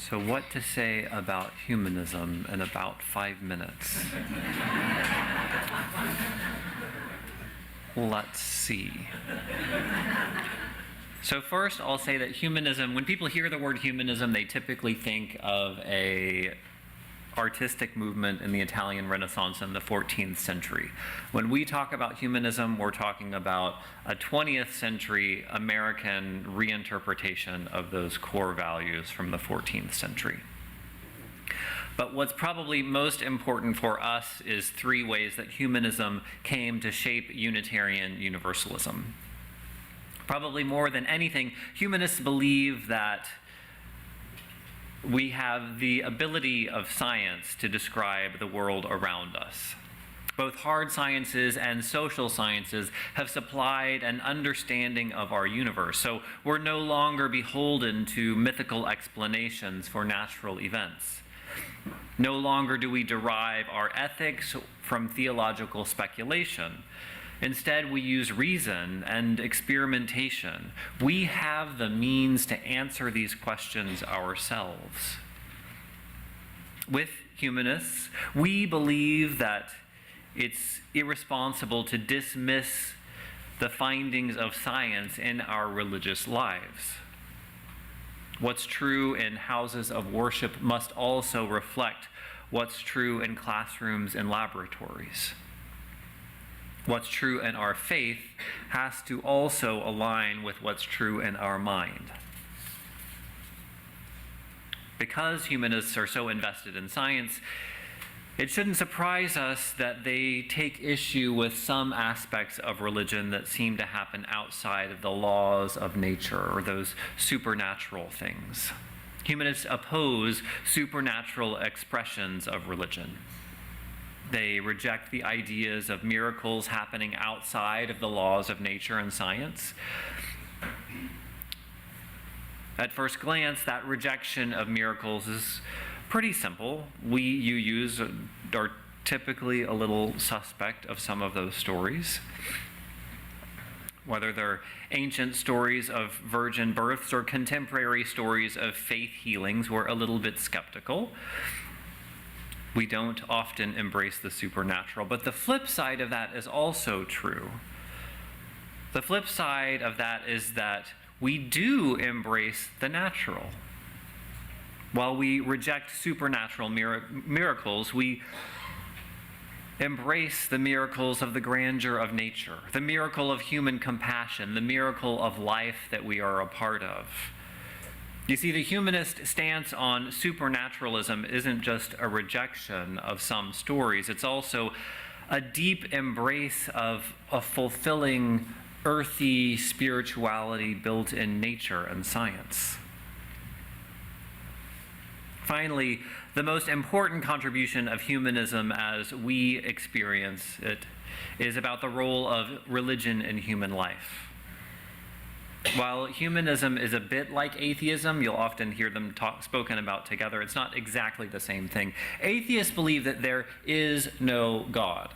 So what to say about humanism in about 5 minutes? Let's see. So first, I'll say that humanism, when people hear the word humanism, they typically think of a artistic movement in the Italian Renaissance in the 14th century. When we talk about humanism, we're talking about a 20th century American reinterpretation of those core values from the 14th century. But what's probably most important for us is 3 ways that humanism came to shape Unitarian Universalism. Probably more than anything, humanists believe that we have the ability of science to describe the world around us. Both hard sciences and social sciences have supplied an understanding of our universe, so we're no longer beholden to mythical explanations for natural events. No longer do we derive our ethics from theological speculation. Instead, we use reason and experimentation. We have the means to answer these questions ourselves. With humanists, we believe that it's irresponsible to dismiss the findings of science in our religious lives. What's true in houses of worship must also reflect what's true in classrooms and laboratories. What's true in our faith has to also align with what's true in our mind. Because humanists are so invested in science, it shouldn't surprise us that they take issue with some aspects of religion that seem to happen outside of the laws of nature or those supernatural things. Humanists oppose supernatural expressions of religion. They reject the ideas of miracles happening outside of the laws of nature and science. At first glance, that rejection of miracles is pretty simple. You are typically a little suspect of some of those stories. Whether they're ancient stories of virgin births or contemporary stories of faith healings, we're a little bit skeptical. We don't often embrace the supernatural, but the flip side of that is also true. The flip side of that is that we do embrace the natural. While we reject supernatural miracles, we embrace the miracles of the grandeur of nature, the miracle of human compassion, the miracle of life that we are a part of. You see, the humanist stance on supernaturalism isn't just a rejection of some stories, it's also a deep embrace of a fulfilling, earthy spirituality built in nature and science. Finally, the most important contribution of humanism as we experience it is about the role of religion in human life. While humanism is a bit like atheism, you'll often hear them spoken about together. It's not exactly the same thing. Atheists believe that there is no God.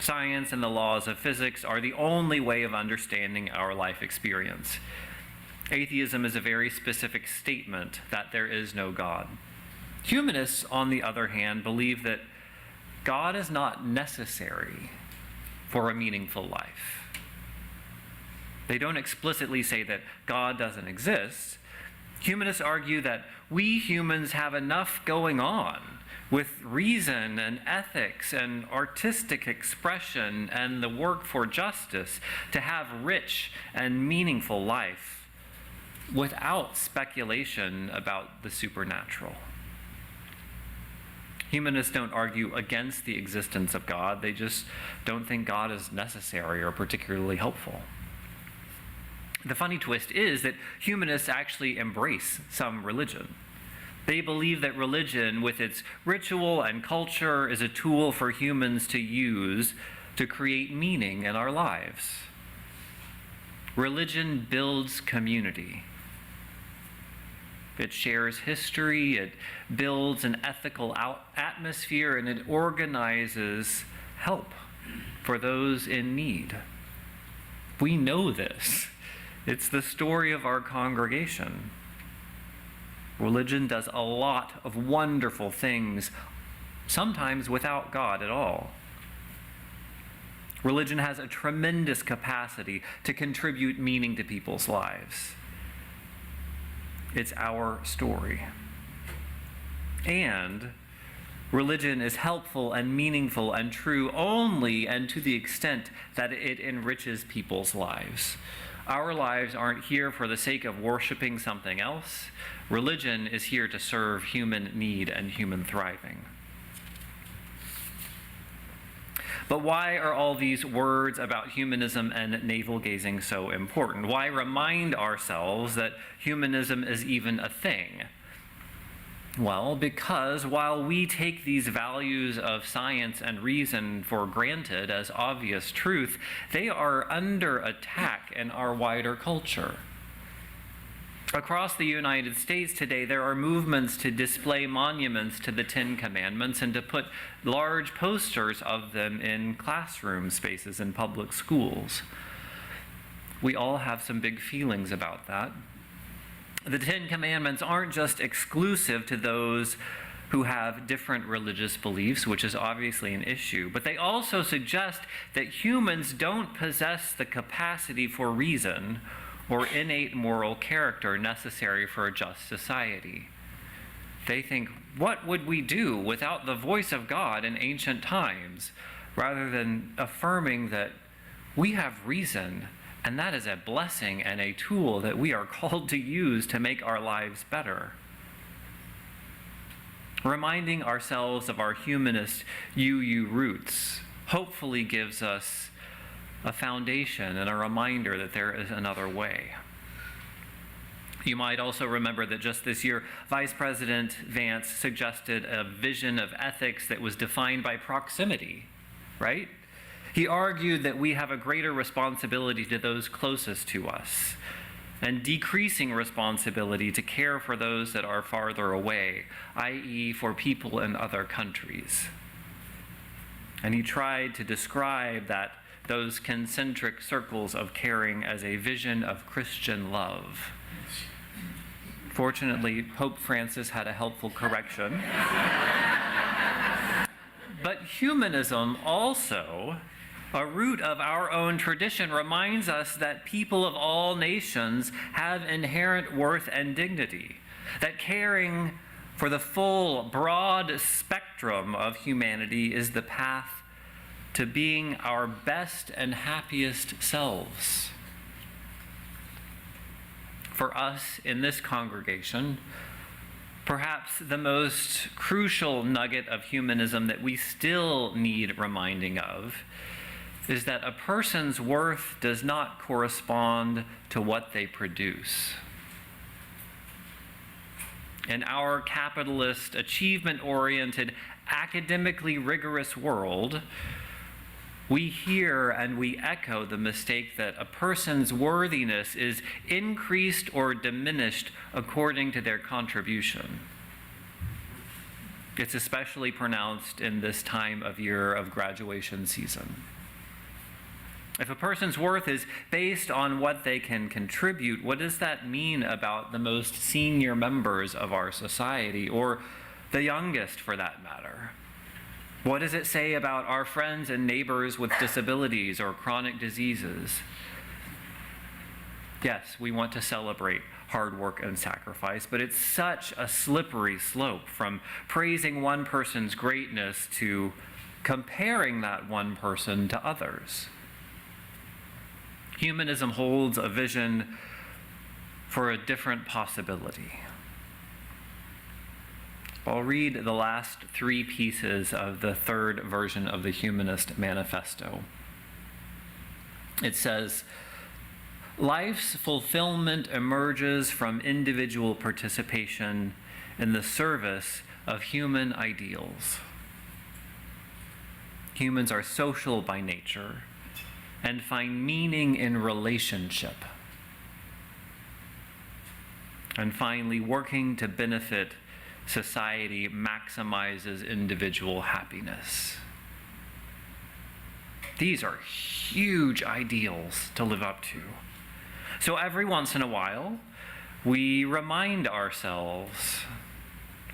Science and the laws of physics are the only way of understanding our life experience. Atheism is a very specific statement that there is no God. Humanists, on the other hand, believe that God is not necessary for a meaningful life. They don't explicitly say that God doesn't exist. Humanists argue that we humans have enough going on with reason and ethics and artistic expression and the work for justice to have rich and meaningful life without speculation about the supernatural. Humanists don't argue against the existence of God. They just don't think God is necessary or particularly helpful. The funny twist is that humanists actually embrace some religion. They believe that religion, with its ritual and culture, is a tool for humans to use to create meaning in our lives. Religion builds community. It shares history, it builds an ethical atmosphere, and it organizes help for those in need. We know this. It's the story of our congregation. Religion does a lot of wonderful things, sometimes without God at all. Religion has a tremendous capacity to contribute meaning to people's lives. It's our story. And religion is helpful and meaningful and true only and to the extent that it enriches people's lives. Our lives aren't here for the sake of worshiping something else. Religion is here to serve human need and human thriving. But why are all these words about humanism and navel-gazing so important? Why remind ourselves that humanism is even a thing? Well, because while we take these values of science and reason for granted as obvious truth, they are under attack in our wider culture. Across the United States today, there are movements to display monuments to the Ten Commandments and to put large posters of them in classroom spaces in public schools. We all have some big feelings about that. The Ten Commandments aren't just exclusive to those who have different religious beliefs, which is obviously an issue, but they also suggest that humans don't possess the capacity for reason or innate moral character necessary for a just society. They think, what would we do without the voice of God in ancient times, rather than affirming that we have reason, and that is a blessing and a tool that we are called to use to make our lives better. Reminding ourselves of our humanist UU roots hopefully gives us a foundation and a reminder that there is another way. You might also remember that just this year, Vice President Vance suggested a vision of ethics that was defined by proximity, right? He argued that we have a greater responsibility to those closest to us and decreasing responsibility to care for those that are farther away, i.e. for people in other countries. And he tried to describe those concentric circles of caring as a vision of Christian love. Fortunately, Pope Francis had a helpful correction. But humanism also, a root of our own tradition, reminds us that people of all nations have inherent worth and dignity, that caring for the full, broad spectrum of humanity is the path to being our best and happiest selves. For us in this congregation, perhaps the most crucial nugget of humanism that we still need reminding of is that a person's worth does not correspond to what they produce. In our capitalist, achievement-oriented, academically rigorous world, we hear and we echo the mistake that a person's worthiness is increased or diminished according to their contribution. It's especially pronounced in this time of year of graduation season. If a person's worth is based on what they can contribute, what does that mean about the most senior members of our society, or the youngest for that matter? What does it say about our friends and neighbors with disabilities or chronic diseases? Yes, we want to celebrate hard work and sacrifice, but it's such a slippery slope from praising one person's greatness to comparing that one person to others. Humanism holds a vision for a different possibility. I'll read the last three pieces of the third version of the Humanist Manifesto. It says, life's fulfillment emerges from individual participation in the service of human ideals. Humans are social by nature and find meaning in relationship. And finally, working to benefit society maximizes individual happiness. These are huge ideals to live up to. So every once in a while, We remind ourselves.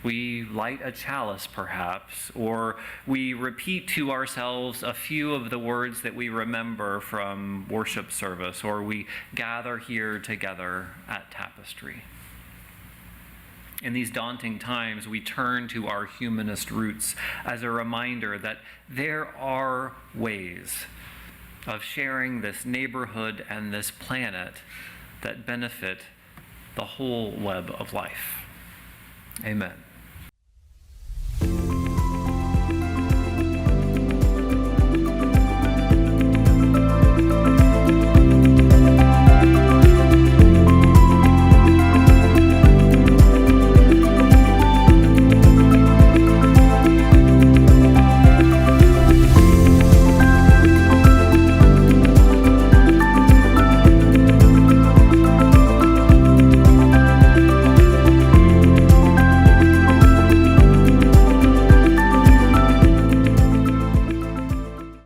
We light a chalice, perhaps, or we repeat to ourselves a few of the words that we remember from worship service, or we gather here together at Tapestry. In these daunting times, we turn to our humanist roots as a reminder that there are ways of sharing this neighborhood and this planet that benefit the whole web of life. Amen.